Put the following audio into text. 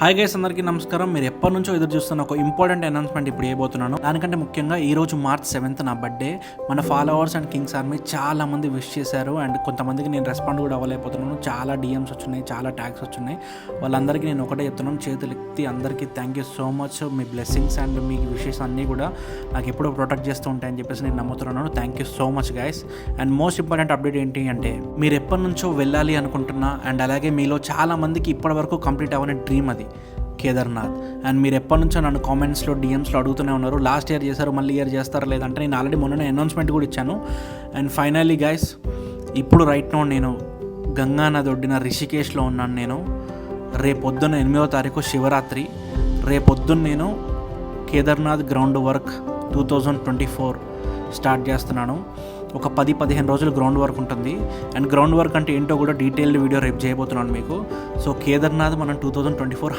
Hi guys, అందరికీ నమస్కారం. మీరు ఎప్పటి నుంచో ఎదురు చూస్తున్న ఒక ఇంపార్టెంట్ అనౌన్స్మెంట్ ఇప్పుడు చేయబోతున్నాను. దానికంటే ముఖ్యంగా ఈరోజు March 7th నా బర్త్డే. మన ఫాలోవర్స్ అండ్ కింగ్స్ ఆర్మీ చాలా మంది విష్ చేశారు అండ్ కొంతమందికి నేను రెస్పాండ్ కూడా అవ్వలేకపోతున్నాను. చాలా డిఎమ్స్ వచ్చినాయి, చాలా ట్యాగ్స్ వచ్చినాయి. వాళ్ళందరికీ నేను ఒకటే చెప్తున్నాను, చేతులు ఎత్తి అందరికీ thank you so much. Me blessings and me wishes అన్నీ కూడా నాకు ఎప్పుడూ ప్రొటెక్ట్ చేస్తూ ఉంటాయని చెప్పేసి నేను నమ్ముతున్నాను. Thank you so much guys. And most important update ఏంటి అంటే, మీరు ఎప్పటి నుంచో వెళ్ళాలి అనుకుంటున్నా అండ్ అలాగే మీలో చాలా మందికి ఇప్పటివరకు కంప్లీట్ అవ్వని డ్రీమ్ అది కేదార్నాథ్. అండ్ మీరు ఎప్పటి నుంచో నన్ను కామెంట్స్లో డిఎమ్స్లో అడుగుతూనే ఉన్నారు, లాస్ట్ ఇయర్ చేశారు మళ్ళీ ఇయర్ చేస్తారా లేదంటే. నేను ఆల్రెడీ మొన్ననే అనౌన్స్మెంట్ కూడా ఇచ్చాను. అండ్ ఫైనల్లీ గైస్, ఇప్పుడు రైట్ నౌ నేను గంగానది ఒడ్డిన రిషికేష్లో ఉన్నాను. నేను రేపొద్దున 8వ తారీఖు శివరాత్రి. రేపొద్దున నేను కేదార్నాథ్ గ్రౌండ్ వర్క్ 2024 స్టార్ట్ చేస్తున్నాను. ఒక 10-15 రోజులు గ్రౌండ్ వర్క్ ఉంటుంది. అండ్ గ్రౌండ్ వర్క్ అంటే ఏంటో కూడా డీటెయిల్డ్ వీడియో రేపు చేయబోతున్నాను మీకు. సో కేదార్నాథ్ మనం 2024